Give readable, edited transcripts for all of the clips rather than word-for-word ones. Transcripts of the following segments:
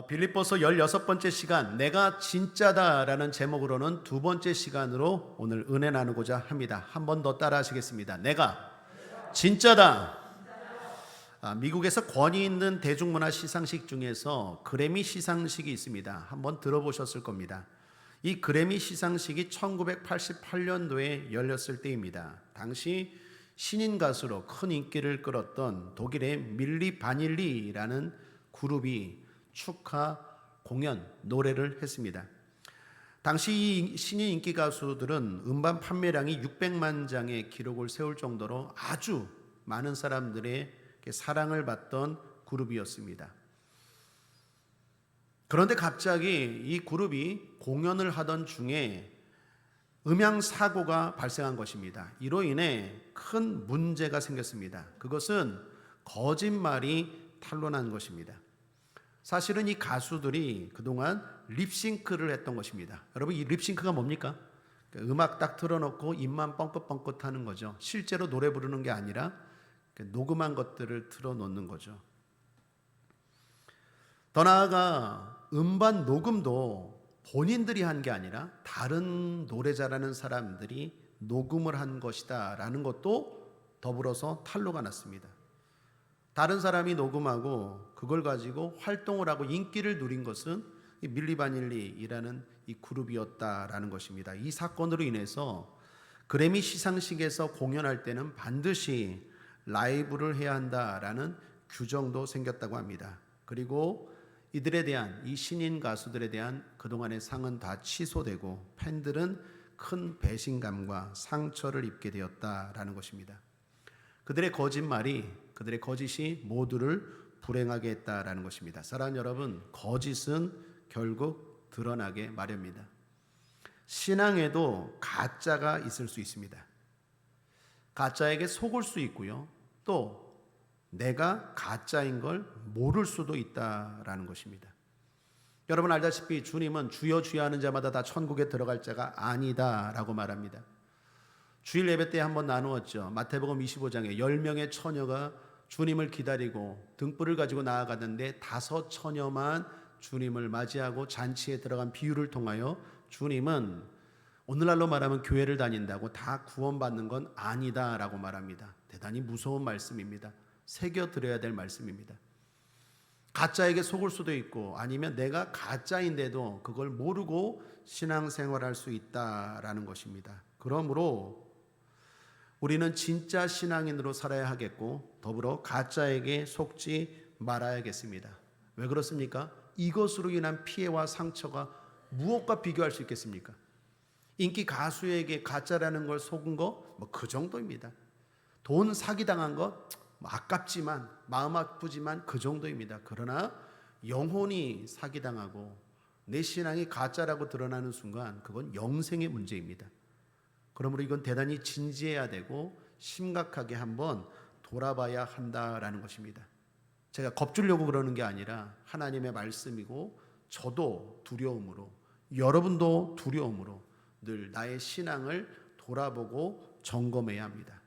빌립보서 16번째 시간 내가 진짜다라는 제목으로는 두 번째 시간으로 오늘 은혜 나누고자 합니다. 한 번 더 따라 하시겠습니다. 내가 진짜다. 미국에서 권위 있는 대중문화 시상식 중에서 그래미 시상식이 있습니다. 한번 들어보셨을 겁니다. 이 그래미 시상식이 1988년도에 열렸을 때입니다. 당시 신인 가수로 큰 인기를 끌었던 독일의 밀리 바닐리라는 그룹이 축하 공연 노래를 했습니다. 당시 이 신인 인기 가수들은 음반 판매량이 600만 장의 기록을 세울 정도로 아주 많은 사람들의 사랑을 받던 그룹이었습니다. 그런데 갑자기 이 그룹이 공연을 하던 중에 음향 사고가 발생한 것입니다. 이로 인해 큰 문제가 생겼습니다. 그것은 거짓말이 탄로난 것입니다. 사실은 이 가수들이 그동안 립싱크를 했던 것입니다. 여러분, 이 립싱크가 뭡니까? 음악 딱 틀어놓고 입만 뻥긋뻥긋 하는 거죠. 실제로 노래 부르는 게 아니라 녹음한 것들을 틀어놓는 거죠. 더 나아가 음반 녹음도 본인들이 한 게 아니라 다른 노래 잘하는 사람들이 녹음을 한 것이다 라는 것도 더불어서 탄로가 났습니다. 다른 사람이 녹음하고 그걸 가지고 활동을 하고 인기를 누린 것은 이 밀리 바닐리라는 이 그룹이었다라는 것입니다. 이 사건으로 인해서 그래미 시상식에서 공연할 때는 반드시 라이브를 해야 한다라는 규정도 생겼다고 합니다. 그리고 이들에 대한 이 신인 가수들에 대한 그동안의 상은 다 취소되고 팬들은 큰 배신감과 상처를 입게 되었다라는 것입니다. 그들의 거짓말이, 그들의 거짓이 모두를 불행하게 했다라는 것입니다. 사랑하는 여러분, 거짓은 결국 드러나게 마련입니다. 신앙에도 가짜가 있을 수 있습니다. 가짜에게 속을 수 있고요. 또 내가 가짜인 걸 모를 수도 있다라는 것입니다. 여러분 알다시피 주님은 주여 주여 하는 자마다 다 천국에 들어갈 자가 아니다라고 말합니다. 주일 예배 때 한번 나누었죠. 마태복음 25장에 10명의 처녀가 주님을 기다리고 등불을 가지고 나아가는데 5 처녀만 주님을 맞이하고 잔치에 들어간 비유를 통하여 주님은 오늘날로 말하면 교회를 다닌다고 다 구원받는 건 아니다라고 말합니다. 대단히 무서운 말씀입니다. 새겨드려야 될 말씀입니다. 가짜에게 속을 수도 있고 아니면 내가 가짜인데도 그걸 모르고 신앙생활할 수 있다라는 것입니다. 그러므로 우리는 진짜 신앙인으로 살아야 하겠고 더불어 가짜에게 속지 말아야겠습니다. 왜 그렇습니까? 이것으로 인한 피해와 상처가 무엇과 비교할 수 있겠습니까? 인기 가수에게 가짜라는 걸 속은 거 그 정도입니다. 돈 사기당한 거 아깝지만 마음 아프지만 그 정도입니다. 그러나 영혼이 사기당하고 내 신앙이 가짜라고 드러나는 순간 그건 영생의 문제입니다. 그러므로 이건 대단히 진지해야 되고 심각하게 한번 돌아봐야 한다라는 것입니다. 제가 겁주려고 그러는 게 아니라 하나님의 말씀이고 저도 두려움으로 여러분도 두려움으로 늘 나의 신앙을 돌아보고 점검해야 합니다.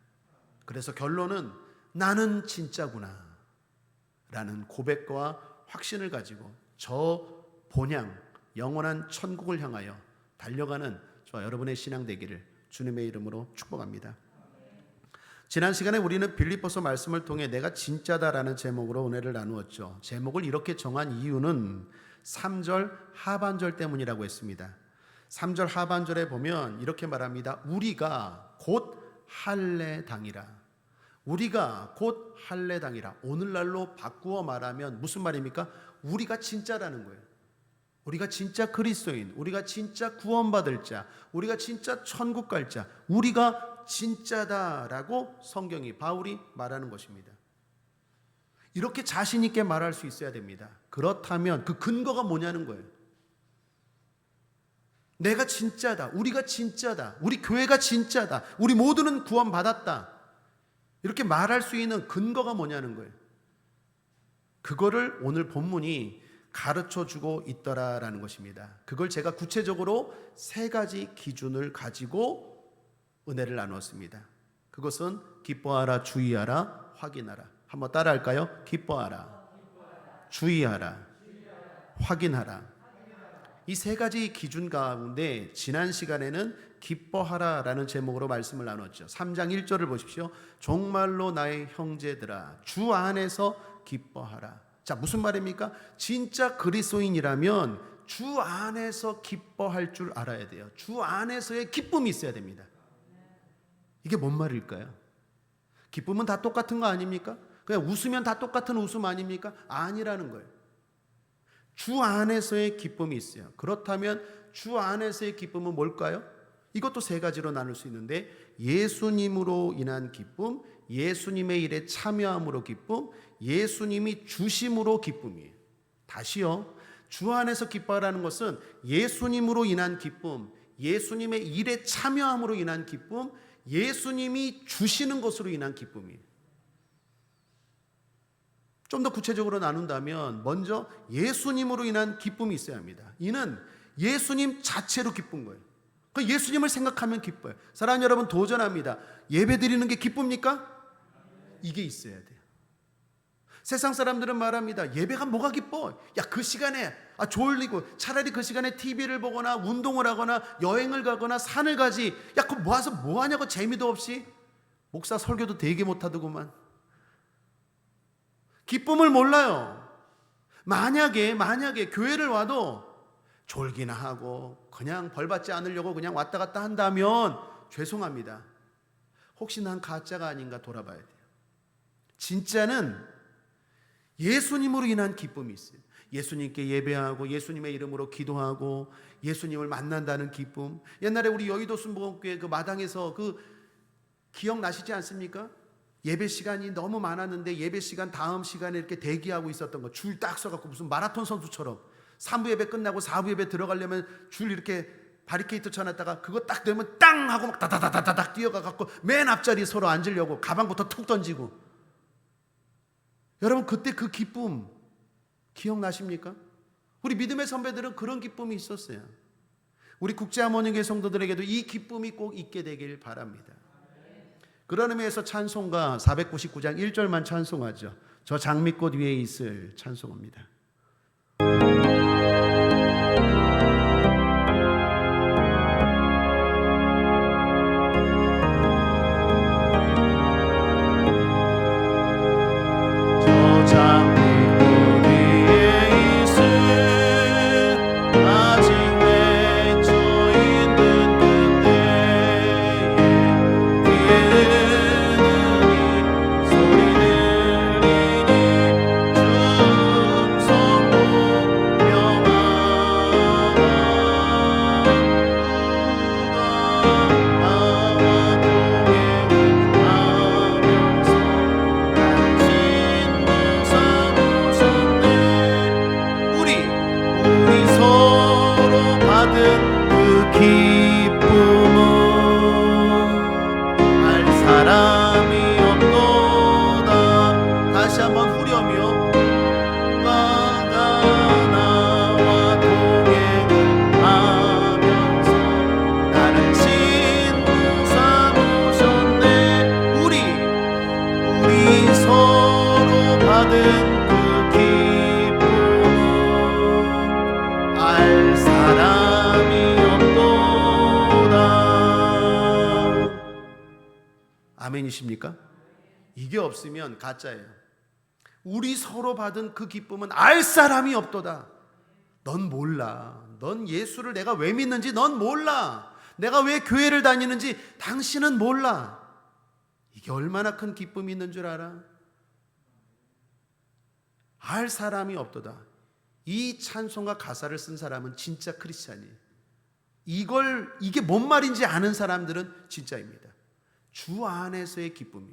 그래서 결론은 나는 진짜구나 라는 고백과 확신을 가지고 저 본향 영원한 천국을 향하여 달려가는 저와 여러분의 신앙 되기를 주님의 이름으로 축복합니다. 지난 시간에 우리는 빌립보서 말씀을 통해 내가 진짜다라는 제목으로 은혜를 나누었죠. 제목을 이렇게 정한 이유는 3절 하반절 때문이라고 했습니다. 3절 하반절에 보면 이렇게 말합니다. 우리가 곧 할례당이라. 우리가 곧 할례당이라. 오늘날로 바꾸어 말하면 무슨 말입니까? 우리가 진짜라는 거예요. 우리가 진짜 그리스도인, 우리가 진짜 구원받을 자, 우리가 진짜 천국 갈 자, 우리가 진짜다라고 성경이 바울이 말하는 것입니다. 이렇게 자신 있게 말할 수 있어야 됩니다. 그렇다면 그 근거가 뭐냐는 거예요. 내가 진짜다, 우리가 진짜다, 우리 교회가 진짜다, 우리 모두는 구원받았다 이렇게 말할 수 있는 근거가 뭐냐는 거예요. 그거를 오늘 본문이 가르쳐주고 있더라라는 것입니다. 그걸 제가 구체적으로 3가지 기준을 가지고 은혜를 나누었습니다. 그것은 기뻐하라, 주의하라, 확인하라. 한번 따라할까요? 기뻐하라, 주의하라, 확인하라. 이 세 가지 기준 가운데 지난 시간에는 기뻐하라라는 제목으로 말씀을 나눴죠. 3장 1절을 보십시오. 정말로 나의 형제들아 주 안에서 기뻐하라. 자, 무슨 말입니까? 진짜 그리스도인이라면 주 안에서 기뻐할 줄 알아야 돼요. 주 안에서의 기쁨이 있어야 됩니다. 이게 뭔 말일까요? 기쁨은 다 똑같은 거 아닙니까? 그냥 웃으면 다 똑같은 웃음 아닙니까? 아니라는 거예요. 주 안에서의 기쁨이 있어요. 그렇다면 주 안에서의 기쁨은 뭘까요? 이것도 세 가지로 나눌 수 있는데, 예수님으로 인한 기쁨, 예수님의 일에 참여함으로 기쁨, 예수님이 주심으로 기쁨이에요. 다시요. 주 안에서 기뻐하라는 것은 예수님으로 인한 기쁨, 예수님의 일에 참여함으로 인한 기쁨, 예수님이 주시는 것으로 인한 기쁨이에요. 좀 더 구체적으로 나눈다면 먼저 예수님으로 인한 기쁨이 있어야 합니다. 이는 예수님 자체로 기쁜 거예요. 그 예수님을 생각하면 기뻐요. 사랑하는 여러분, 도전합니다. 예배 드리는 게 기쁩니까? 이게 있어야 돼요. 세상 사람들은 말합니다. 예배가 뭐가 기뻐? 야, 그 시간에 졸리고 차라리 그 시간에 TV를 보거나 운동을 하거나 여행을 가거나 산을 가지. 야, 그거 모아서 뭐 하냐고. 재미도 없이. 목사 설교도 되게 못하더구만. 기쁨을 몰라요. 만약에 교회를 와도 졸기나 하고 그냥 벌받지 않으려고 그냥 왔다 갔다 한다면 죄송합니다. 혹시 난 가짜가 아닌가 돌아봐야 돼요. 진짜는 예수님으로 인한 기쁨이 있어요. 예수님께 예배하고 예수님의 이름으로 기도하고 예수님을 만난다는 기쁨. 옛날에 우리 여의도 순복음교회 그 마당에서 그 기억나시지 않습니까? 예배 시간이 너무 많았는데 예배 시간 다음 시간에 이렇게 대기하고 있었던 거. 줄 딱 서갖고 무슨 마라톤 선수처럼 3부 예배 끝나고 4부 예배 들어가려면 줄 이렇게 바리케이트 쳐놨다가 그거 딱 되면 땅 하고 막 다다다다닥 뛰어가갖고 맨 앞자리 서로 앉으려고 가방부터 툭 던지고. 여러분, 그때 그 기쁨 기억나십니까? 우리 믿음의 선배들은 그런 기쁨이 있었어요. 우리 국제하모니교회 성도들에게도 이 기쁨이 꼭 있게 되길 바랍니다. 그런 의미에서 찬송가 499장 1절만 찬송하죠. 저 장미꽃 위에 있을 찬송합니다. 저 장미꽃 위에 있을 아직 맺혀 있는 그때에 아멘이십니까? 이게 없으면 가짜예요. 우리 서로 받은 그 기쁨은 알 사람이 없도다. 넌 몰라. 넌 예수를 내가 왜 믿는지 넌 몰라. 내가 왜 교회를 다니는지 당신은 몰라. 이게 얼마나 큰 기쁨이 있는 줄 알아? 알 사람이 없도다. 이 찬송가 가사를 쓴 사람은 진짜 크리스찬이에요. 이게 뭔 말인지 아는 사람들은 진짜입니다. 주 안에서의 기쁨이,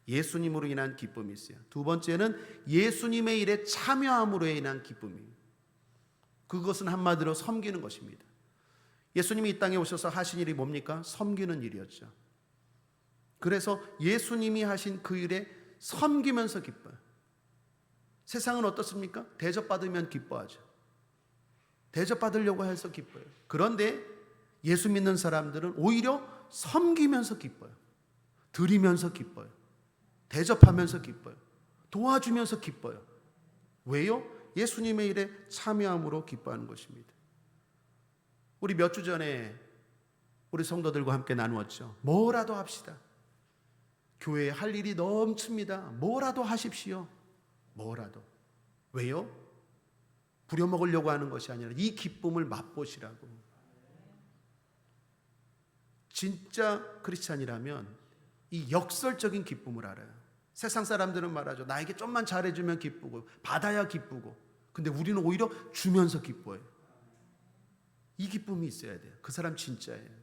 예수님으로 인한 기쁨이 있어요. 두 번째는 예수님의 일에 참여함으로 인한 기쁨이, 그것은 한마디로 섬기는 것입니다. 예수님이 이 땅에 오셔서 하신 일이 뭡니까? 섬기는 일이었죠. 그래서 예수님이 하신 그 일에 섬기면서 기뻐요. 세상은 어떻습니까? 대접받으면 기뻐하죠. 대접받으려고 해서 기뻐요. 그런데 예수 믿는 사람들은 오히려 섬기면서 기뻐요. 드리면서 기뻐요. 대접하면서 기뻐요. 도와주면서 기뻐요. 왜요? 예수님의 일에 참여함으로 기뻐하는 것입니다. 우리 몇 주 전에 우리 성도들과 함께 나누었죠. 뭐라도 합시다. 교회에 할 일이 넘칩니다. 뭐라도 하십시오. 뭐라도. 왜요? 부려먹으려고 하는 것이 아니라 이 기쁨을 맛보시라고. 진짜 크리스찬이라면 이 역설적인 기쁨을 알아요. 세상 사람들은 말하죠. 나에게 좀만 잘해주면 기쁘고 받아야 기쁘고. 근데 우리는 오히려 주면서 기뻐해요. 이 기쁨이 있어야 돼요. 그 사람 진짜예요.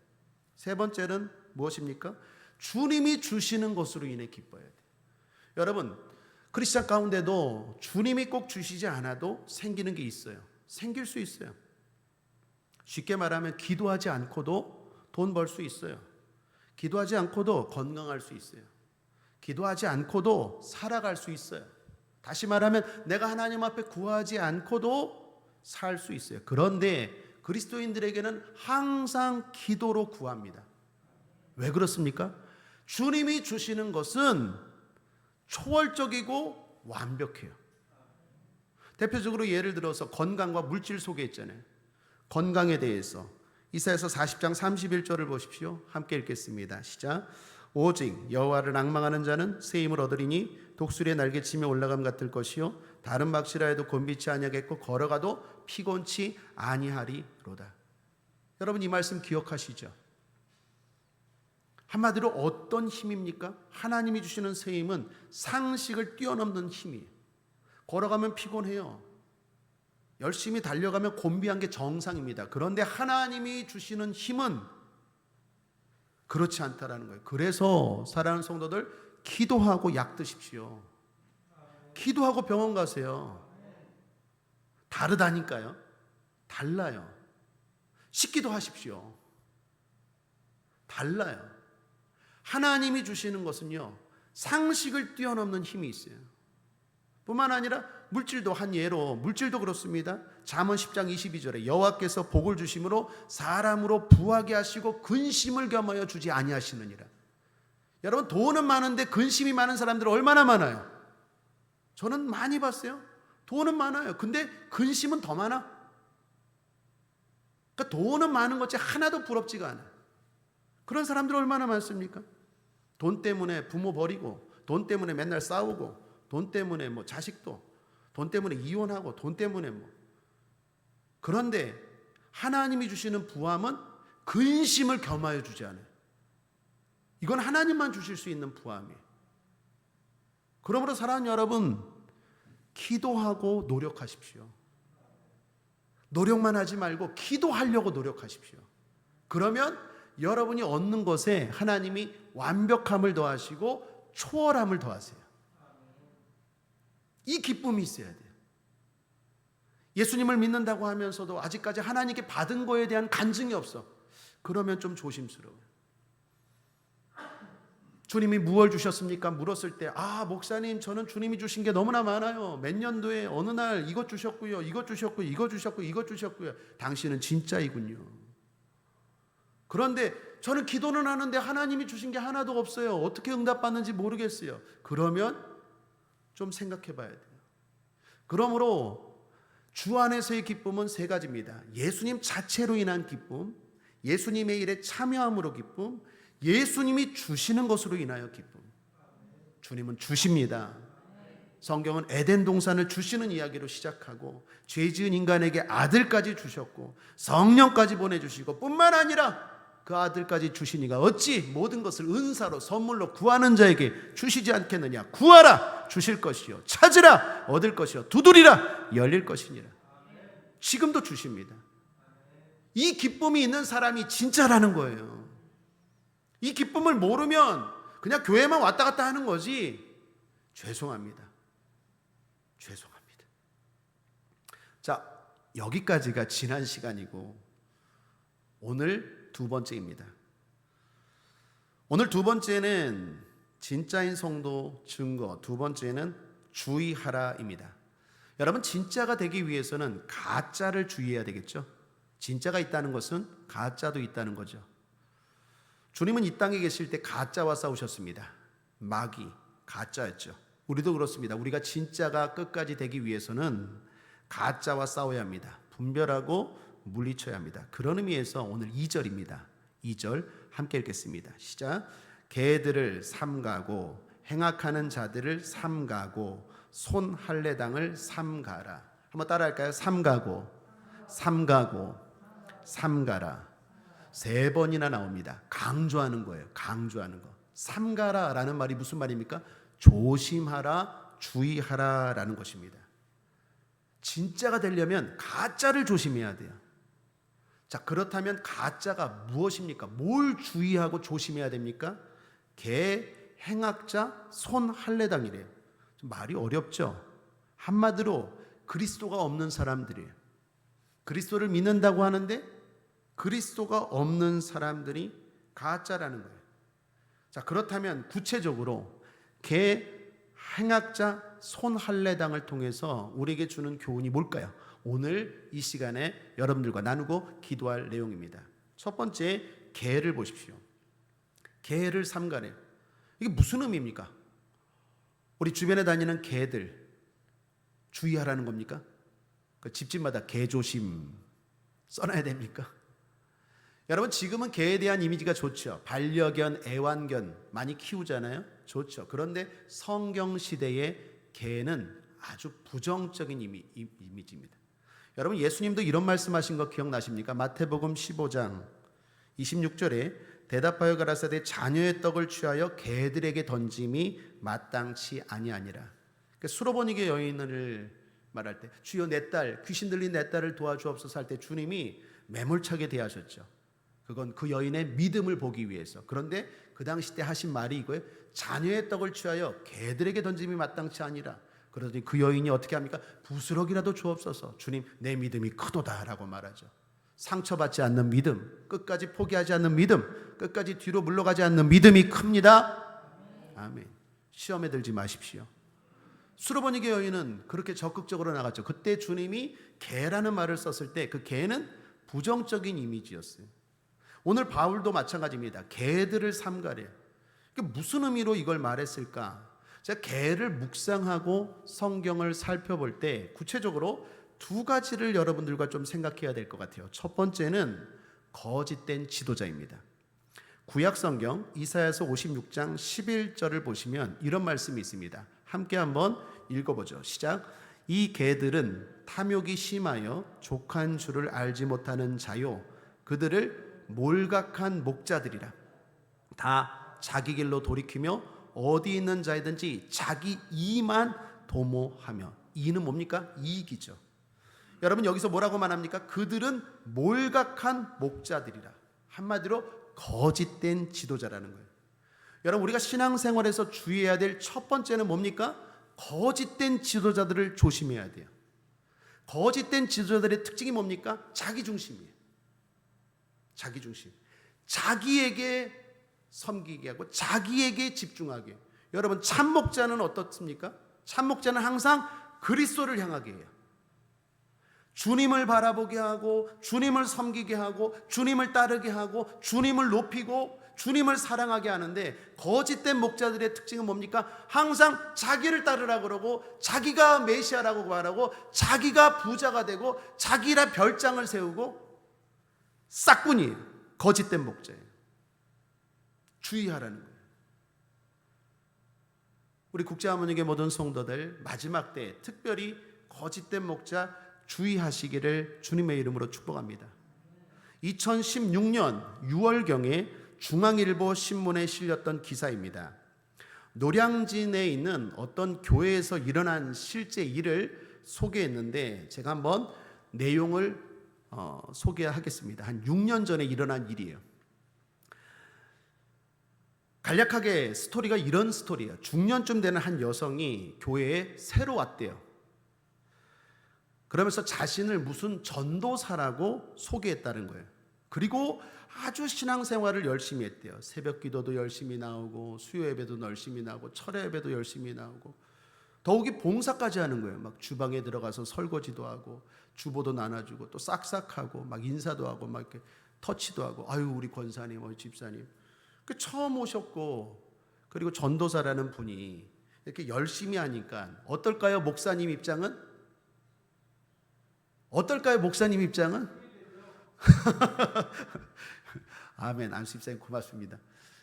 세 번째는 무엇입니까? 주님이 주시는 것으로 인해 기뻐해야 돼요. 여러분, 크리스찬 가운데도 주님이 꼭 주시지 않아도 생기는 게 있어요. 생길 수 있어요. 쉽게 말하면 기도하지 않고도 돈 벌 수 있어요. 기도하지 않고도 건강할 수 있어요. 기도하지 않고도 살아갈 수 있어요. 다시 말하면 내가 하나님 앞에 구하지 않고도 살 수 있어요. 그런데 그리스도인들에게는 항상 기도로 구합니다. 왜 그렇습니까? 주님이 주시는 것은 초월적이고 완벽해요. 대표적으로 예를 들어서 건강과 물질 속에 있잖아요. 건강에 대해서 이사야서 40장 31절을 보십시오. 함께 읽겠습니다. 시작. 오직 여호와를 앙망하는 자는 새 힘을 얻으리니 독수리의 날개치며 올라감 같을 것이요 다른 박시라 해도 곤비치 아니하겠고 걸어가도 피곤치 아니하리로다. 여러분 이 말씀 기억하시죠? 한마디로 어떤 힘입니까? 하나님이 주시는 새 힘은 상식을 뛰어넘는 힘이에요. 걸어가면 피곤해요. 열심히 달려가면 곤비한 게 정상입니다. 그런데 하나님이 주시는 힘은 그렇지 않다라는 거예요. 그래서 사랑하는 성도들, 기도하고 약 드십시오. 기도하고 병원 가세요. 다르다니까요. 달라요. 식기도 하십시오. 달라요. 하나님이 주시는 것은요, 상식을 뛰어넘는 힘이 있어요. 뿐만 아니라 물질도 한 예로, 물질도 그렇습니다. 잠언 10장 22절에 여호와께서 복을 주심으로 사람으로 부하게 하시고 근심을 겸하여 주지 아니하시느니라. 여러분 돈은 많은데 근심이 많은 사람들 얼마나 많아요? 저는 많이 봤어요. 돈은 많아요. 근데 근심은 더 많아. 그러니까 돈은 많은 것이 하나도 부럽지가 않아요. 그런 사람들 얼마나 많습니까? 돈 때문에 부모 버리고, 돈 때문에 맨날 싸우고, 돈 때문에 뭐 자식도, 돈 때문에 이혼하고, 돈 때문에 뭐. 그런데 하나님이 주시는 부함은 근심을 겸하여 주지 않아요. 이건 하나님만 주실 수 있는 부함이에요. 그러므로 사랑하는 여러분, 기도하고 노력하십시오. 노력만 하지 말고 기도하려고 노력하십시오. 그러면 여러분이 얻는 것에 하나님이 완벽함을 더하시고 초월함을 더하세요. 이 기쁨이 있어야 돼요. 예수님을 믿는다고 하면서도 아직까지 하나님께 받은 거에 대한 간증이 없어. 그러면 좀 조심스러워요. 주님이 무엇을 주셨습니까? 물었을 때 목사님 저는 주님이 주신 게 너무나 많아요. 몇 년도에 어느 날 이것 주셨고요. 이것 주셨고요. 이것 주셨고요. 이것 주셨고요. 당신은 진짜이군요. 그런데 저는 기도는 하는데 하나님이 주신 게 하나도 없어요. 어떻게 응답받는지 모르겠어요. 그러면 좀 생각해 봐야 돼요. 그러므로 주 안에서의 기쁨은 세 가지입니다. 예수님 자체로 인한 기쁨, 예수님의 일에 참여함으로 기쁨, 예수님이 주시는 것으로 인하여 기쁨. 주님은 주십니다. 성경은 에덴 동산을 주시는 이야기로 시작하고 죄 지은 인간에게 아들까지 주셨고 성령까지 보내주시고 뿐만 아니라 그 아들까지 주시니가 어찌 모든 것을 은사로 선물로 구하는 자에게 주시지 않겠느냐. 구하라 주실 것이요 찾으라 얻을 것이요 두드리라 열릴 것이니라. 지금도 주십니다. 이 기쁨이 있는 사람이 진짜라는 거예요. 이 기쁨을 모르면 그냥 교회만 왔다 갔다 하는 거지. 죄송합니다. 자, 여기까지가 지난 시간이고 오늘 두 번째입니다. 오늘 두 번째는 진짜인 성도 증거, 두 번째는 주의하라입니다. 여러분, 진짜가 되기 위해서는 가짜를 주의해야 되겠죠. 진짜가 있다는 것은 가짜도 있다는 거죠. 주님은 이 땅에 계실 때 가짜와 싸우셨습니다. 마귀, 가짜였죠. 우리도 그렇습니다. 우리가 진짜가 끝까지 되기 위해서는 가짜와 싸워야 합니다. 분별하고 물리쳐야 합니다. 그런 의미에서 오늘 2절입니다. 2절 함께 읽겠습니다. 시작. 개들을 삼가고 행악하는 자들을 삼가고 손 할례당을 삼가라. 한번 따라할까요? 삼가고 삼가고 삼가라. 3번이나 나옵니다. 강조하는 거예요. 강조하는 거. 삼가라라는 말이 무슨 말입니까? 조심하라, 주의하라라는 것입니다. 진짜가 되려면 가짜를 조심해야 돼요. 자, 그렇다면 가짜가 무엇입니까? 뭘 주의하고 조심해야 됩니까? 개, 행악자, 손 할례당이래요. 좀 말이 어렵죠? 한마디로 그리스도가 없는 사람들이에요. 그리스도를 믿는다고 하는데 그리스도가 없는 사람들이 가짜라는 거예요. 자, 그렇다면 구체적으로 개, 행악자, 손 할례당을 통해서 우리에게 주는 교훈이 뭘까요? 오늘 이 시간에 여러분들과 나누고 기도할 내용입니다. 첫 번째, 개를 보십시오. 개를 삼가래요. 이게 무슨 의미입니까? 우리 주변에 다니는 개들 주의하라는 겁니까? 그 집집마다 개조심 써놔야 됩니까? 여러분, 지금은 개에 대한 이미지가 좋죠. 반려견, 애완견 많이 키우잖아요. 좋죠. 그런데 성경 시대의 개는 아주 부정적인 이미지입니다. 여러분, 예수님도 이런 말씀하신 거 기억나십니까? 마태복음 15장 26절에 대답하여 가라사대 자녀의 떡을 취하여 개들에게 던짐이 마땅치 아니하니라. 그러니까 수로보니게 여인을 말할 때 주여 내 딸, 귀신 들린 내 딸을 도와주옵소서 할 때 주님이 매몰차게 대하셨죠. 그건 그 여인의 믿음을 보기 위해서. 그런데 그 당시 때 하신 말이 이거예요. 자녀의 떡을 취하여 개들에게 던짐이 마땅치 아니라. 그러더니 그 여인이 어떻게 합니까? 부스럭이라도 주옵소서. 주님, 내 믿음이 크도다라고 말하죠. 상처받지 않는 믿음, 끝까지 포기하지 않는 믿음, 끝까지 뒤로 물러가지 않는 믿음이 큽니다. 아멘. 시험에 들지 마십시오. 수로보니게 여인은 그렇게 적극적으로 나갔죠. 그때 주님이 개라는 말을 썼을 때 그 개는 부정적인 이미지였어요. 오늘 바울도 마찬가지입니다. 개들을 삼가래요. 무슨 의미로 이걸 말했을까? 제가 개를 묵상하고 성경을 살펴볼 때 구체적으로 2가지를 여러분들과 좀 생각해야 될 것 같아요. 첫 번째는 거짓된 지도자입니다. 구약성경 이사야서 56장 11절을 보시면 이런 말씀이 있습니다. 함께 한번 읽어보죠. 시작. 이 개들은 탐욕이 심하여 족한 줄을 알지 못하는 자요, 그들을 몰각한 목자들이라. 다 자기 길로 돌이키며 어디 있는 자이든지 자기 이만 도모하며. 이는 뭡니까? 이익이죠. 여러분, 여기서 뭐라고 말합니까? 그들은 몰각한 목자들이라. 한마디로 거짓된 지도자라는 거예요. 여러분, 우리가 신앙생활에서 주의해야 될 첫 번째는 뭡니까? 거짓된 지도자들을 조심해야 돼요. 거짓된 지도자들의 특징이 뭡니까? 자기중심이에요. 자기중심. 자기에게 섬기게 하고 자기에게 집중하게 해요. 여러분, 참목자는 어떻습니까? 참목자는 항상 그리스도를 향하게 해요. 주님을 바라보게 하고 주님을 섬기게 하고 주님을 따르게 하고 주님을 높이고 주님을 사랑하게 하는데, 거짓된 목자들의 특징은 뭡니까? 항상 자기를 따르라고 그러고 자기가 메시아라고 말하고 자기가 부자가 되고 자기라 별장을 세우고 싹군이에요. 거짓된 목자예요. 주의하라는 거예요. 우리 국제하모니게 모든 성도들 마지막 때 특별히 거짓된 목자 주의하시기를 주님의 이름으로 축복합니다. 2016년 6월경에 중앙일보 신문에 실렸던 기사입니다. 노량진에 있는 어떤 교회에서 일어난 실제 일을 소개했는데 제가 한번 내용을 소개하겠습니다. 한 6년 전에 일어난 일이에요. 간략하게 스토리가 이런 스토리예요. 중년쯤 되는 한 여성이 교회에 새로 왔대요. 그러면서 자신을 무슨 전도사라고 소개했다는 거예요. 그리고 아주 신앙생활을 열심히 했대요. 새벽 기도도 열심히 나오고 수요 예배도 열심히 나오고 철야 예배도 열심히 나오고 더욱이 봉사까지 하는 거예요. 막 주방에 들어가서 설거지도 하고 주보도 나눠주고 또 싹싹하고 막 인사도 하고 막 이렇게 터치도 하고, 아유 우리 권사님, 집사님. 처음 오셨고 그리고 전도사라는 분이 이렇게 열심히 하니까 어떨까요? 목사님 입장은 어떨까요? 목사님 입장은? 아멘. 안수입사님 고맙습니다.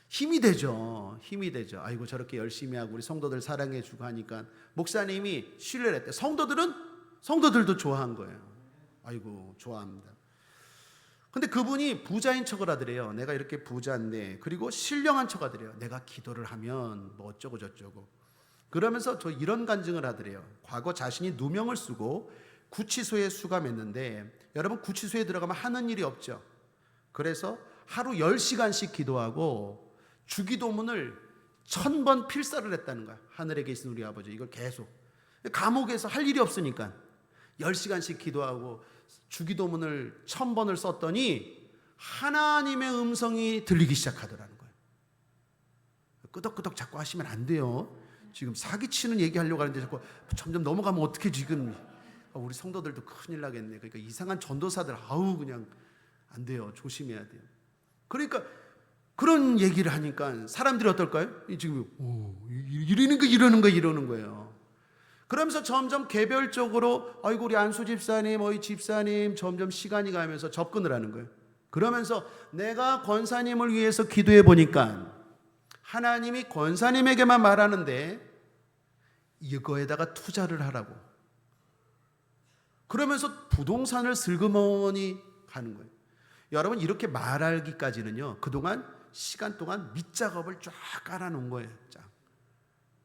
힘이 되죠. 힘이 되죠. 아이고 저렇게 열심히 하고 우리 성도들 사랑해 주고 하니까 목사님이 신뢰를 했대. 성도들도 좋아한 거예요. 아이고 좋아합니다. 근데 그분이 부자인 척을 하더래요. 내가 이렇게 부자인데, 그리고 신령한 척 하더래요. 내가 기도를 하면 뭐 어쩌고 저쩌고. 그러면서 저 이런 간증을 하더래요. 과거 자신이 누명을 쓰고 구치소에 수감했는데, 여러분 구치소에 들어가면 하는 일이 없죠. 그래서 하루 10시간씩 기도하고 주기도문을 1000번 필사를 했다는 거야. 하늘에 계신 우리 아버지. 이걸 계속 감옥에서 할 일이 없으니까 10시간씩 기도하고 주기도문을 1000번을 썼더니 하나님의 음성이 들리기 시작하더라는 거예요. 끄덕끄덕 자꾸 하시면 안 돼요. 지금 사기치는 얘기하려고 하는데 자꾸 점점 넘어가면 어떻게, 지금 우리 성도들도 큰일 나겠네. 그러니까 이상한 전도사들 그냥 안 돼요. 조심해야 돼요. 그러니까 그런 얘기를 하니까 사람들이 어떨까요? 지금 이러는 거예요. 그러면서 점점 개별적으로 아이고 우리 안수 집사님, 집사님, 점점 시간이 가면서 접근을 하는 거예요. 그러면서 내가 권사님을 위해서 기도해 보니까 하나님이 권사님에게만 말하는데 이거에다가 투자를 하라고. 그러면서 부동산을 슬그머니 가는 거예요. 여러분 이렇게 말하기까지는요, 그동안 시간 동안 밑작업을 쫙 깔아놓은 거예요. 쫙.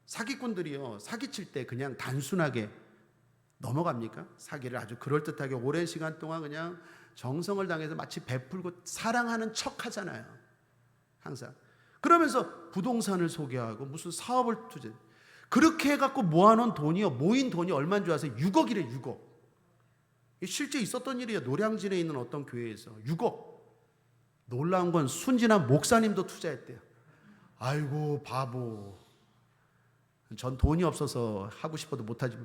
사기꾼들이요, 사기칠 때 그냥 단순하게 넘어갑니까? 사기를 아주 그럴듯하게 오랜 시간 동안 그냥 정성을 당해서 마치 베풀고 사랑하는 척 하잖아요. 항상. 그러면서 부동산을 소개하고 무슨 사업을 투자. 그렇게 해갖고 모아놓은 돈이요, 모인 돈이 얼마인 줄 아세요? 6억이래, 6억. 실제 있었던 일이에요. 노량진에 있는 어떤 교회에서 6억. 놀라운 건 순진한 목사님도 투자했대요. 아이고 바보. 전 돈이 없어서 하고 싶어도 못하지.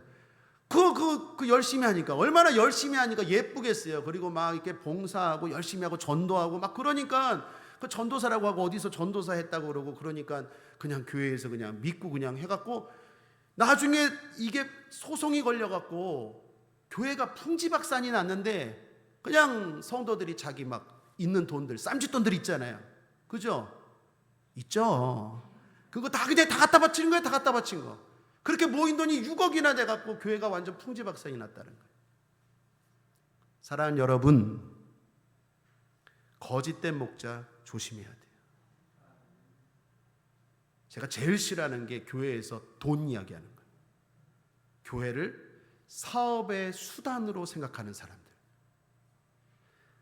그 열심히 하니까, 얼마나 열심히 하니까 예쁘겠어요. 그리고 막 이렇게 봉사하고 열심히 하고 전도하고 막 그러니까 그 전도사라고 하고 어디서 전도사 했다고 그러고 그러니까 그냥 교회에서 그냥 믿고 그냥 해갖고 나중에 이게 소송이 걸려갖고 교회가 풍지박산이 났는데 그냥 성도들이 자기 막 있는 돈들, 쌈짓돈들 있잖아요. 그죠? 있죠. 그거 다 그냥 다 갖다 바친 거예요. 다 갖다 바친 거. 그렇게 모인 돈이 6억이나 돼갖고 교회가 완전 풍지박산이 났다는 거예요. 사랑하는 여러분, 거짓된 목자 조심해야 돼요. 제가 제일 싫어하는 게 교회에서 돈 이야기하는 거예요. 교회를 사업의 수단으로 생각하는 사람들.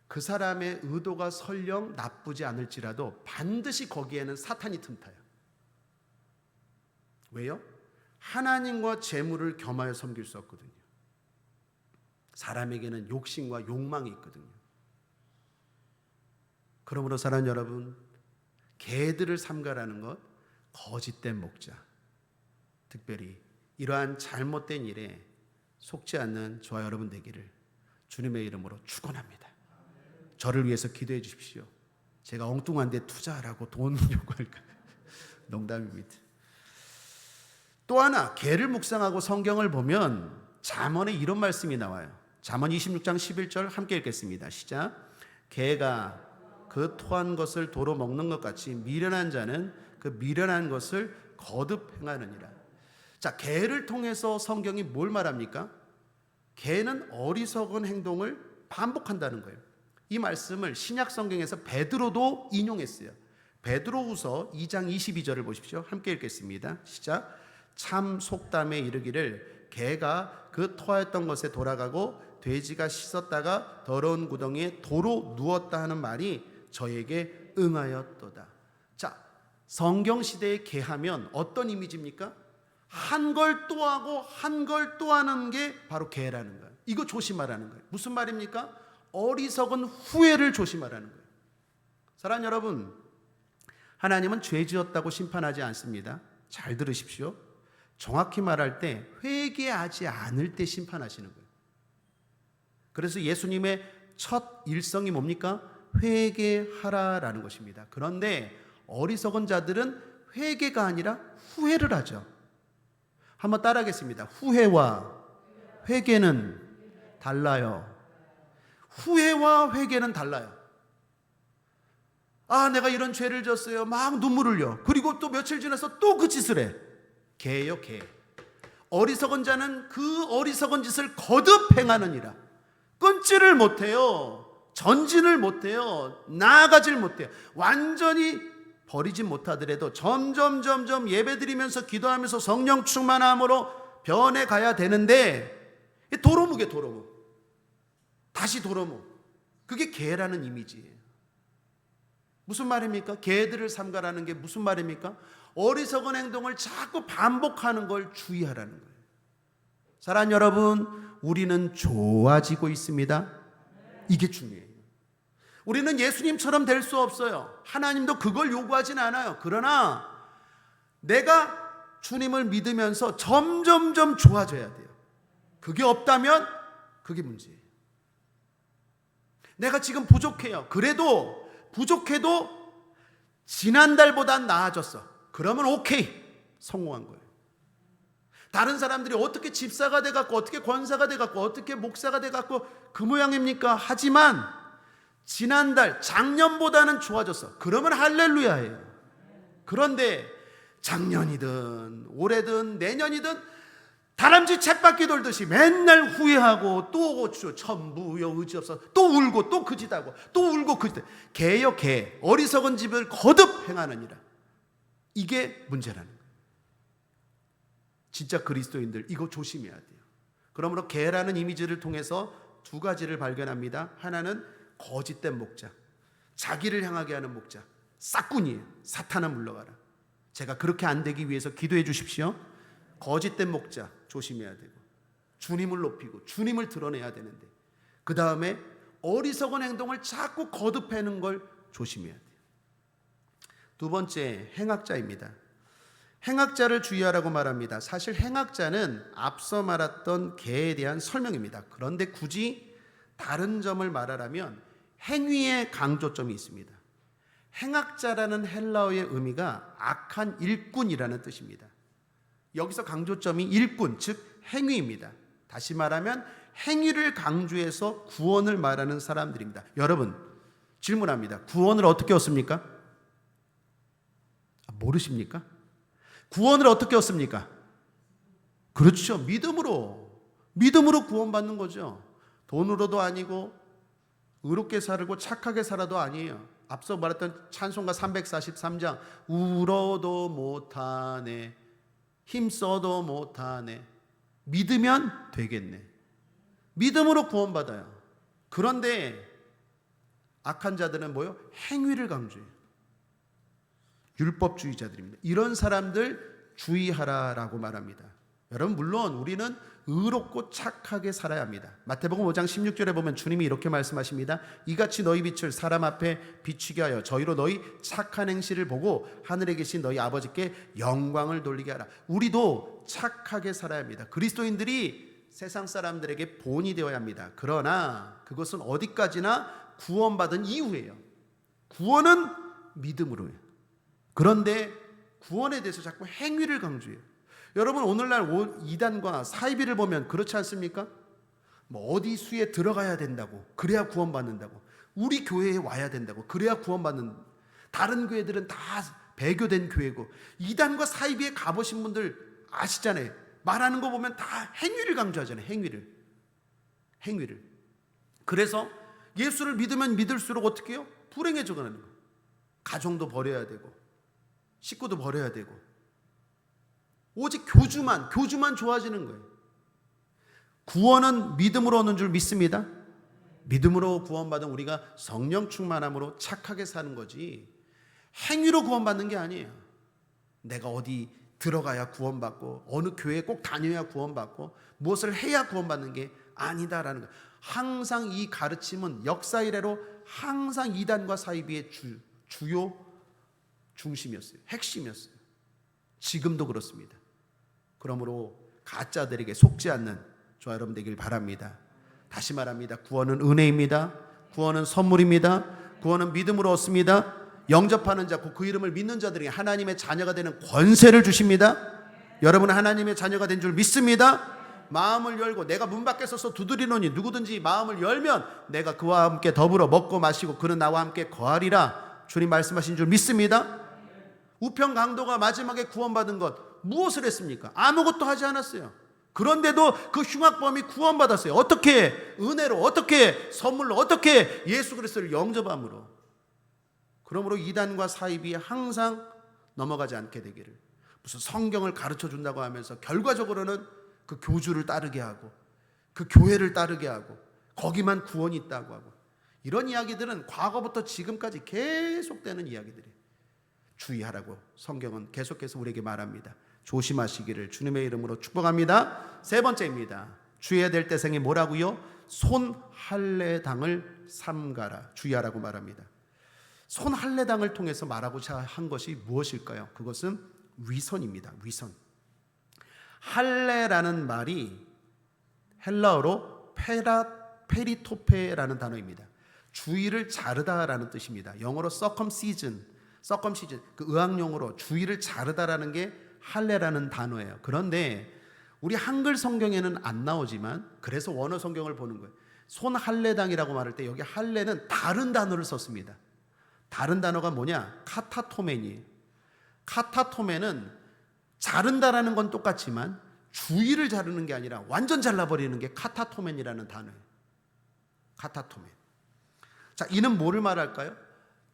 그 사람의 의도가 설령 나쁘지 않을지라도 반드시 거기에는 사탄이 틈타요. 왜요? 하나님과 재물을 겸하여 섬길 수 없거든요. 사람에게는 욕심과 욕망이 있거든요. 그러므로 사랑하는 여러분, 개들을 삼가라는 것, 거짓된 목자, 특별히 이러한 잘못된 일에 속지 않는 저와 여러분 되기를 주님의 이름으로 축원합니다. 저를 위해서 기도해 주십시오. 제가 엉뚱한 데 투자하라고 돈 요구할까? 농담입니다. 또 하나, 개를 묵상하고 성경을 보면 잠언에 이런 말씀이 나와요. 잠언 26장 11절 함께 읽겠습니다. 시작. 개가 그 토한 것을 도로 먹는 것 같이 미련한 자는 그 미련한 것을 거듭 행하느니라. 자, 개를 통해서 성경이 뭘 말합니까? 개는 어리석은 행동을 반복한다는 거예요. 이 말씀을 신약 성경에서 베드로도 인용했어요. 베드로후서 2장 22절을 보십시오. 함께 읽겠습니다. 시작. 참 속담에 이르기를 개가 그 토하였던 것에 돌아가고 돼지가 씻었다가 더러운 구덩이에 도로 누웠다 하는 말이 저에게 응하였도다. 자, 성경 시대의 개하면 어떤 이미지입니까? 한 걸 또 하고 한 걸 또 하는 게 바로 개라는 거예요. 이거 조심하라는 거예요. 무슨 말입니까? 어리석은 후회를 조심하라는 거예요. 사랑하는 여러분, 하나님은 죄 지었다고 심판하지 않습니다. 잘 들으십시오. 정확히 말할 때 회개하지 않을 때 심판하시는 거예요. 그래서 예수님의 첫 일성이 뭡니까? 회개하라라는 것입니다. 그런데 어리석은 자들은 회개가 아니라 후회를 하죠. 한번 따라하겠습니다. 후회와 회개는 달라요. 후회와 회개는 달라요. 아, 내가 이런 죄를 졌어요. 막 눈물 흘려. 그리고 또 며칠 지나서 또 그 짓을 해. 개예요, 개. 어리석은 자는 그 어리석은 짓을 거듭 행하느니라. 끊지를 못해요. 전진을 못해요. 나아가질 못해요. 완전히 버리지 못하더라도 점점 예배드리면서 기도하면서 성령 충만함으로 변해가야 되는데 도루묵이에요, 도루묵. 다시 도루묵. 그게 개라는 이미지예요. 무슨 말입니까? 개들을 삼가라는 게 무슨 말입니까? 어리석은 행동을 자꾸 반복하는 걸 주의하라는 거예요. 사랑하는 여러분, 우리는 좋아지고 있습니다. 이게 중요해요. 우리는 예수님처럼 될 수 없어요. 하나님도 그걸 요구하진 않아요. 그러나 내가 주님을 믿으면서 점점 좋아져야 돼요. 그게 없다면 그게 문제예요. 내가 지금 부족해요. 그래도 부족해도 지난달보단 나아졌어. 그러면 오케이, 성공한 거예요. 다른 사람들이 어떻게 집사가 돼갖고 어떻게 권사가 돼갖고 어떻게 목사가 돼갖고 그 모양입니까? 하지만 지난달 작년보다는 좋아졌어. 그러면 할렐루야예요. 그런데 작년이든 올해든 내년이든 다람쥐 쳇바퀴 돌듯이 맨날 후회하고 또 천부여 의지 없어 또 울고 또 그짓하고 또 울고 그짓하고 개요 개. 어리석은 집을 거듭 행하느니라. 이게 문제라는 거예요. 진짜 그리스도인들 이거 조심해야 돼요. 그러므로 개라는 이미지를 통해서 두 가지를 발견합니다. 하나는 거짓된 목자, 자기를 향하게 하는 목자, 싹군이에요. 사탄아 물러가라. 제가 그렇게 안 되기 위해서 기도해 주십시오. 거짓된 목자 조심해야 되고, 주님을 높이고 주님을 드러내야 되는데, 그 다음에 어리석은 행동을 자꾸 거듭하는 걸 조심해야 돼요. 두 번째, 행악자입니다. 행악자를 주의하라고 말합니다. 사실 행악자는 앞서 말했던 개에 대한 설명입니다. 그런데 굳이 다른 점을 말하라면 행위의 강조점이 있습니다. 행악자라는 헬라어의 의미가 악한 일꾼이라는 뜻입니다. 여기서 강조점이 일꾼, 즉 행위입니다. 다시 말하면 행위를 강조해서 구원을 말하는 사람들입니다. 여러분, 질문합니다. 구원을 어떻게 얻습니까? 모르십니까? 구원을 어떻게 얻습니까? 그렇죠. 믿음으로 구원받는 거죠. 돈으로도 아니고 의롭게 살고 착하게 살아도 아니에요. 앞서 말했던 찬송가 343장 울어도 못하네, 힘써도 못하네, 믿으면 되겠네. 믿음으로 구원받아요. 그런데 악한 자들은 뭐요? 행위를 강조해요. 율법주의자들입니다. 이런 사람들 주의하라라고 말합니다. 여러분, 물론 우리는 의롭고 착하게 살아야 합니다. 마태복음 5장 16절에 보면 주님이 이렇게 말씀하십니다. 이같이 너희 빛을 사람 앞에 비추게 하여 저희로 너희 착한 행실을 보고 하늘에 계신 너희 아버지께 영광을 돌리게 하라. 우리도 착하게 살아야 합니다. 그리스도인들이 세상 사람들에게 본이 되어야 합니다. 그러나 그것은 어디까지나 구원받은 이후예요. 구원은 믿음으로 해요. 그런데 구원에 대해서 자꾸 행위를 강조해요. 여러분, 오늘날 이단과 사이비를 보면 그렇지 않습니까? 뭐 어디 수에 들어가야 된다고, 그래야 구원받는다고, 우리 교회에 와야 된다고, 그래야 구원받는. 다른 교회들은 다 배교된 교회고, 이단과 사이비에 가보신 분들 아시잖아요. 말하는 거 보면 다 행위를 강조하잖아요. 행위를. 그래서 예수를 믿으면 믿을수록 어떻게 해요? 불행해져 가는 거예요. 가정도 버려야 되고 식구도 버려야 되고, 오직 교주만 좋아지는 거예요. 구원은 믿음으로 얻는 줄 믿습니다. 믿음으로 구원받은 우리가 성령 충만함으로 착하게 사는 거지, 행위로 구원받는 게 아니에요. 내가 어디 들어가야 구원받고 어느 교회에 꼭 다녀야 구원받고 무엇을 해야 구원받는 게 아니다라는 거예요. 항상 이 가르침은 역사 이래로 항상 이단과 사이비의 주요 중심이었어요. 핵심이었어요. 지금도 그렇습니다. 그러므로 가짜들에게 속지 않는 저와 여러분 되길 바랍니다. 다시 말합니다. 구원은 은혜입니다. 구원은 선물입니다. 구원은 믿음으로 얻습니다. 영접하는 자, 그 이름을 믿는 자들에게 하나님의 자녀가 되는 권세를 주십니다. 여러분은 하나님의 자녀가 된 줄 믿습니다. 마음을 열고 내가 문 밖에 서서 두드리노니 누구든지 마음을 열면 내가 그와 함께 더불어 먹고 마시고 그는 나와 함께 거하리라. 주님 말씀하신 줄 믿습니다. 우편 강도가 마지막에 구원받은 것 무엇을 했습니까? 아무것도 하지 않았어요. 그런데도 그 흉악범이 구원받았어요. 어떻게? 은혜로, 어떻게? 선물로, 어떻게? 예수 그리스도를 영접함으로. 그러므로 이단과 사입이 항상 넘어가지 않게 되기를. 무슨 성경을 가르쳐 준다고 하면서 결과적으로는 그 교주를 따르게 하고 그 교회를 따르게 하고 거기만 구원이 있다고 하고, 이런 이야기들은 과거부터 지금까지 계속되는 이야기들이에요. 주의하라고 성경은 계속해서 우리에게 말합니다. 조심하시기를 주님의 이름으로 축복합니다. 세 번째입니다. 주의해야 될 대상이 뭐라고요? 손할례당을 삼가라. 주의하라고 말합니다. 손할례당을 통해서 말하고자 한 것이 무엇일까요? 그것은 위선입니다. 위선. 할례라는 말이 헬라어로 페리토페라는 단어입니다. 주의를 자르다라는 뜻입니다. 영어로 circumcision, 그 의학용어로 주의를 자르다라는 게 할례라는 단어예요. 그런데 우리 한글 성경에는 안 나오지만, 그래서 원어 성경을 보는 거예요. 손할례당이라고 말할 때 여기 할례는 다른 단어를 썼습니다. 다른 단어가 뭐냐? 카타토멘이에요. 카타토멘은 자른다라는 건 똑같지만 주의를 자르는 게 아니라 완전 잘라버리는 게 카타토멘이라는 단어예요. 카타토멘. 자, 이는 뭐를 말할까요?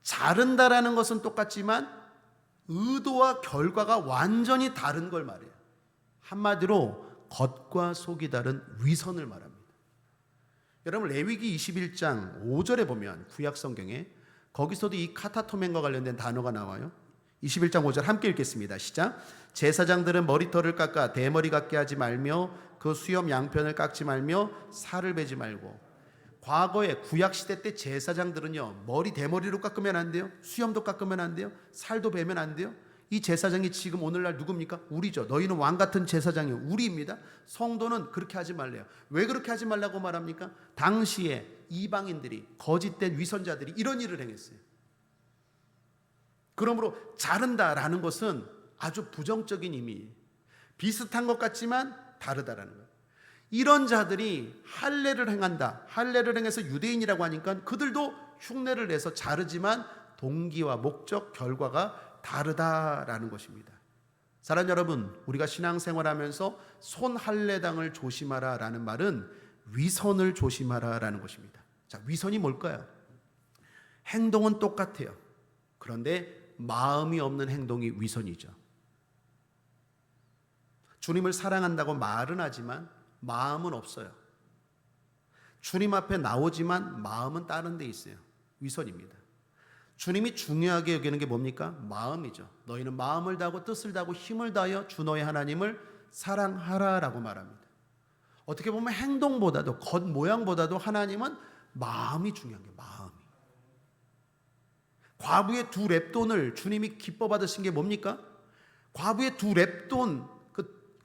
자른다라는 것은 똑같지만 의도와 결과가 완전히 다른 걸 말해요. 한마디로 겉과 속이 다른 위선을 말합니다. 여러분, 레위기 21장 5절에 보면 구약 성경에 거기서도 이 카타토멘과 관련된 단어가 나와요. 21장 5절 함께 읽겠습니다. 시작. 제사장들은 머리털을 깎아 대머리 같게 하지 말며 그 수염 양편을 깎지 말며 살을 베지 말고. 과거에 구약시대 때 제사장들은요, 머리 대머리로 깎으면 안 돼요. 수염도 깎으면 안 돼요. 살도 베면 안 돼요. 이 제사장이 지금 오늘날 누굽니까? 우리죠. 너희는 왕같은 제사장이요, 우리입니다. 성도는 그렇게 하지 말래요. 왜 그렇게 하지 말라고 말합니까? 당시에 이방인들이, 거짓된 위선자들이 이런 일을 행했어요. 그러므로 자른다라는 것은 아주 부정적인 의미예요. 비슷한 것 같지만 다르다라는 거예요. 이런 자들이 할례를 행한다, 할례를 행해서 유대인이라고 하니까 그들도 흉내를 내서 자르지만 동기와 목적, 결과가 다르다라는 것입니다. 사랑하는 여러분, 우리가 신앙생활하면서 손할례당을 조심하라 라는 말은 위선을 조심하라 라는 것입니다. 자, 위선이 뭘까요? 행동은 똑같아요. 그런데 마음이 없는 행동이 위선이죠. 주님을 사랑한다고 말은 하지만 마음은 없어요. 주님 앞에 나오지만 마음은 다른 데 있어요. 위선입니다. 주님이 중요하게 여기는 게 뭡니까? 마음이죠. 너희는 마음을 다하고 뜻을 다하고 힘을 다하여 주 너의 하나님을 사랑하라라고 말합니다. 어떻게 보면 행동보다도, 겉모양보다도 하나님은 마음이 중요한 게 마음이. 과부의 두 렙돈을 주님이 기뻐 받으신 게 뭡니까? 과부의 두 렙돈,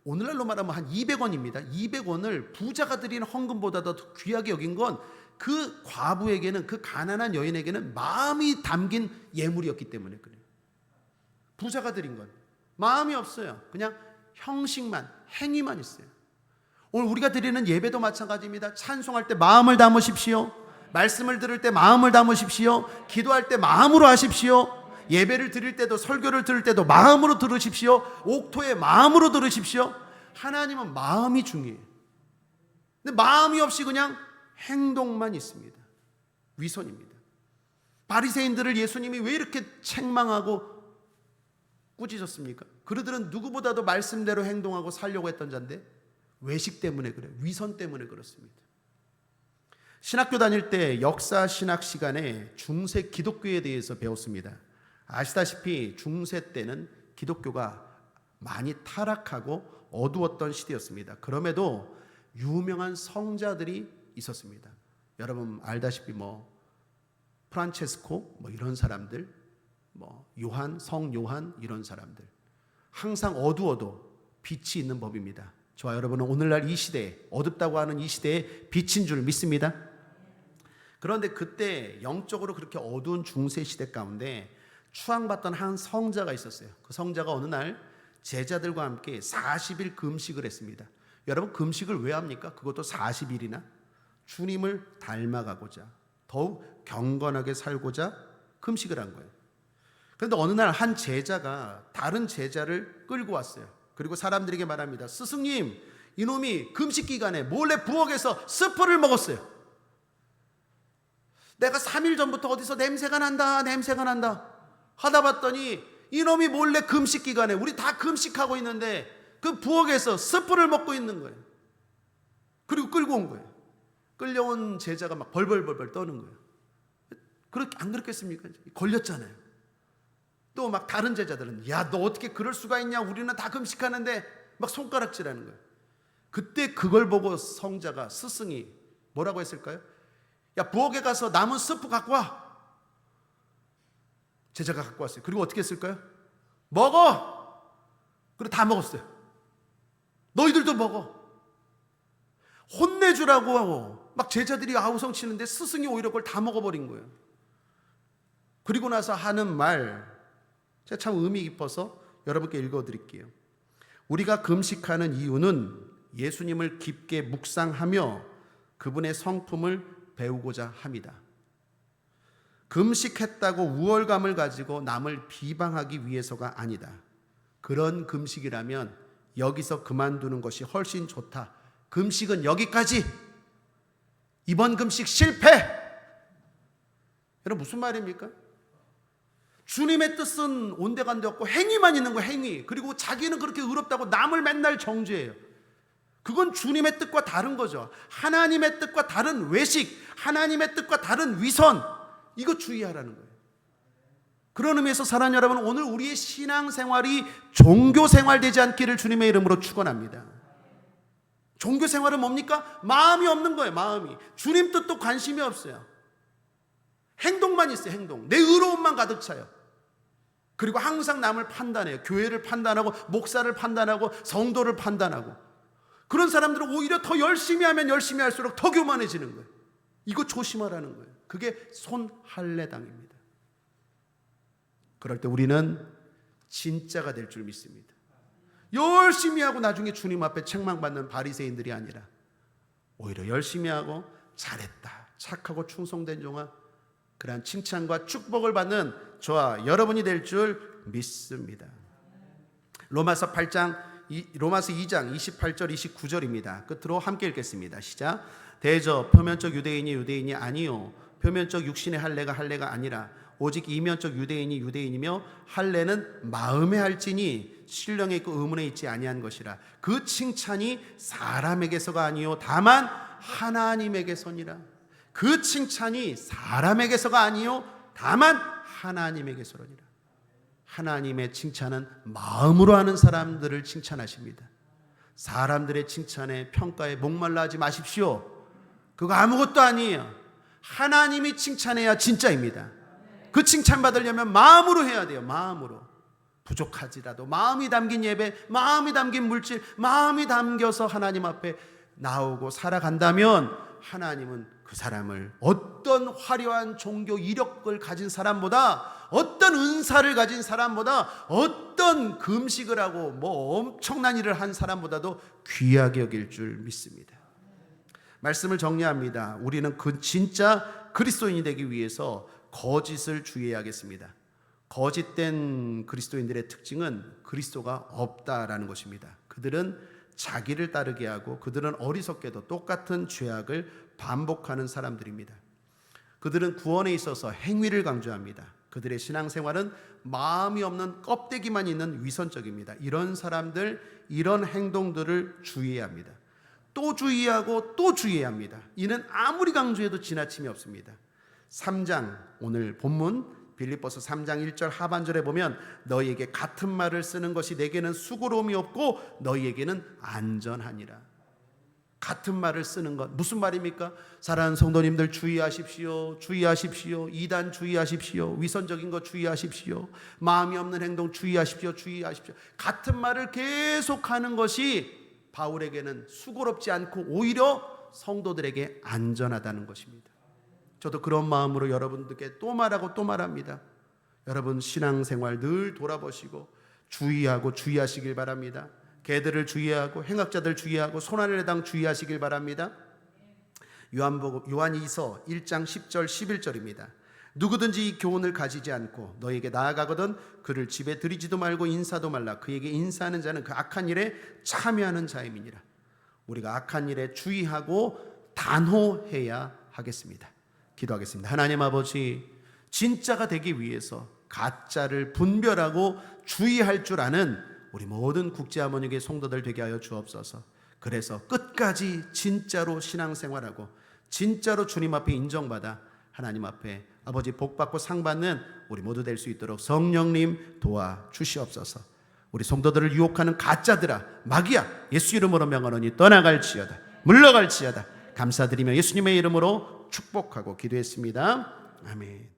오늘날로 말하면 한 200원입니다. 200원을 부자가 드린 헌금보다도 더 귀하게 여긴 건 그 과부에게는, 그 가난한 여인에게는 마음이 담긴 예물이었기 때문에 그래요. 부자가 드린 건 마음이 없어요. 그냥 형식만, 행위만 있어요. 오늘 우리가 드리는 예배도 마찬가지입니다. 찬송할 때 마음을 담으십시오. 말씀을 들을 때 마음을 담으십시오. 기도할 때 마음으로 하십시오. 예배를 드릴 때도, 설교를 들을 때도 마음으로 들으십시오. 옥토에 마음으로 들으십시오. 하나님은 마음이 중요해요. 근데 마음이 없이 그냥 행동만 있습니다. 위선입니다. 바리새인들을 예수님이 왜 이렇게 책망하고 꾸짖었습니까? 그들은 누구보다도 말씀대로 행동하고 살려고 했던 자인데 외식 때문에 그래요. 위선 때문에 그렇습니다. 신학교 다닐 때 역사 신학 시간에 중세 기독교에 대해서 배웠습니다. 아시다시피 중세 때는 기독교가 많이 타락하고 어두웠던 시대였습니다. 그럼에도 유명한 성자들이 있었습니다. 여러분 알다시피 프란체스코 이런 사람들, 요한, 성 요한 이런 사람들. 항상 어두워도 빛이 있는 법입니다. 저와 여러분은 오늘날 이 시대에, 어둡다고 하는 이 시대에 빛인 줄 믿습니다. 그런데 그때 영적으로 그렇게 어두운 중세 시대 가운데 추앙받던 한 성자가 있었어요. 그 성자가 어느 날 제자들과 함께 40일 금식을 했습니다. 여러분 금식을 왜 합니까? 그것도 40일이나 주님을 닮아가고자, 더욱 경건하게 살고자 금식을 한 거예요. 그런데 어느 날 한 제자가 다른 제자를 끌고 왔어요. 그리고 사람들에게 말합니다. 스승님, 이놈이 금식 기간에 몰래 부엌에서 스프를 먹었어요. 내가 3일 전부터 어디서 냄새가 난다 하다 봤더니 이놈이 몰래 금식 기간에, 우리 다 금식하고 있는데 그 부엌에서 스프를 먹고 있는 거예요. 그리고 끌고 온 거예요. 끌려온 제자가 막 벌벌 떠는 거예요. 그렇게 안 그렇겠습니까? 걸렸잖아요. 또 막 다른 제자들은 야, 너 어떻게 그럴 수가 있냐, 우리는 다 금식하는데, 막 손가락질하는 거예요. 그때 그걸 보고 성자가, 스승이 뭐라고 했을까요? 야, 부엌에 가서 남은 스프 갖고 와. 제자가 갖고 왔어요. 그리고 어떻게 했을까요? 먹어. 그리고 다 먹었어요. 너희들도 먹어. 혼내주라고 하고 막 제자들이 아우성 치는데 스승이 오히려 그걸 다 먹어버린 거예요. 그리고 나서 하는 말, 제가 참 의미 깊어서 여러분께 읽어드릴게요. 우리가 금식하는 이유는 예수님을 깊게 묵상하며 그분의 성품을 배우고자 합니다. 금식했다고 우월감을 가지고 남을 비방하기 위해서가 아니다. 그런 금식이라면 여기서 그만두는 것이 훨씬 좋다. 금식은 여기까지. 이번 금식 실패. 여러분 무슨 말입니까? 주님의 뜻은 온데간데 없고 행위만 있는 거예요. 행위. 그리고 자기는 그렇게 의롭다고 남을 맨날 정죄해요. 그건 주님의 뜻과 다른 거죠. 하나님의 뜻과 다른 외식, 하나님의 뜻과 다른 위선, 이거 주의하라는 거예요. 그런 의미에서 사랑하는 여러분, 오늘 우리의 신앙생활이 종교생활 되지 않기를 주님의 이름으로 축원합니다. 종교생활은 뭡니까? 마음이 없는 거예요. 마음이. 주님 뜻도 관심이 없어요. 행동만 있어요. 행동. 내 의로움만 가득 차요. 그리고 항상 남을 판단해요. 교회를 판단하고, 목사를 판단하고, 성도를 판단하고. 그런 사람들은 오히려 더 열심히 하면 열심히 할수록 더 교만해지는 거예요. 이거 조심하라는 거예요. 그게 손할례당입니다. 그럴 때 우리는 진짜가 될 줄 믿습니다. 열심히 하고 나중에 주님 앞에 책망받는 바리새인들이 아니라 오히려 열심히 하고 잘했다, 착하고 충성된 종아, 그러한 칭찬과 축복을 받는 저와 여러분이 될 줄 믿습니다. 로마서 2장 28절 29절입니다. 끝으로 함께 읽겠습니다. 시작. 대저 표면적 유대인이 아니요 표면적 육신의 할례가 아니라 오직 이면적 유대인이며 할례는 마음에 할지니 신령에 있고 의문에 있지 아니한 것이라. 그 칭찬이 사람에게서가 아니요 다만 하나님에게서니라. 그 칭찬이 사람에게서가 아니요 다만 하나님에게서니라. 하나님의 칭찬은 마음으로 하는 사람들을 칭찬하십니다. 사람들의 칭찬에 평가에 목말라 하지 마십시오. 그거 아무것도 아니에요. 하나님이 칭찬해야 진짜입니다. 그 칭찬 받으려면 마음으로 해야 돼요. 마음으로. 부족하지라도 마음이 담긴 예배, 마음이 담긴 물질, 마음이 담겨서 하나님 앞에 나오고 살아간다면 하나님은 그 사람을 어떤 화려한 종교 이력을 가진 사람보다, 어떤 은사를 가진 사람보다, 어떤 금식을 하고 뭐 엄청난 일을 한 사람보다도 귀하게 여길 줄 믿습니다. 말씀을 정리합니다. 우리는 그 진짜 그리스도인이 되기 위해서 거짓을 주의해야겠습니다. 거짓된 그리스도인들의 특징은 그리스도가 없다라는 것입니다. 그들은 자기를 따르게 하고 그들은 어리석게도 똑같은 죄악을 반복하는 사람들입니다. 그들은 구원에 있어서 행위를 강조합니다. 그들의 신앙생활은 마음이 없는 껍데기만 있는 위선적입니다. 이런 사람들, 이런 행동들을 주의해야 합니다. 또 주의하고 또 주의해야 합니다. 이는 아무리 강조해도 지나침이 없습니다. 3장, 오늘 본문 빌립보서 3장 1절 하반절에 보면 너희에게 같은 말을 쓰는 것이 내게는 수고로움이 없고 너희에게는 안전하니라. 같은 말을 쓰는 것, 무슨 말입니까? 사랑하는 성도님들 주의하십시오. 주의하십시오. 이단 주의하십시오. 위선적인 것 주의하십시오. 마음이 없는 행동 주의하십시오. 주의하십시오. 같은 말을 계속하는 것이 바울에게는 수고롭지 않고 오히려 성도들에게 안전하다는 것입니다. 저도 그런 마음으로 여러분들께 또 말하고 또 말합니다. 여러분 신앙생활 늘 돌아보시고 주의하고 주의하시길 바랍니다. 개들을 주의하고 행악자들 주의하고 손안의 당 주의하시길 바랍니다. 요한이서 1장 10절 11절입니다. 누구든지 이 교훈을 가지지 않고 너에게 나아가거든 그를 집에 들이지도 말고 인사도 말라. 그에게 인사하는 자는 그 악한 일에 참여하는 자임이니라. 우리가 악한 일에 주의하고 단호해야 하겠습니다. 기도하겠습니다. 하나님 아버지, 진짜가 되기 위해서 가짜를 분별하고 주의할 줄 아는 우리 모든 국제하모니교회 성도들 되게 하여 주옵소서. 그래서 끝까지 진짜로 신앙생활하고 진짜로 주님 앞에 인정받아 하나님 앞에 아버지 복받고 상받는 우리 모두 될 수 있도록 성령님 도와주시옵소서. 우리 성도들을 유혹하는 가짜들아, 마귀야, 예수 이름으로 명하노니 떠나갈지어다, 물러갈지어다. 감사드리며 예수님의 이름으로 축복하고 기도했습니다. 아멘.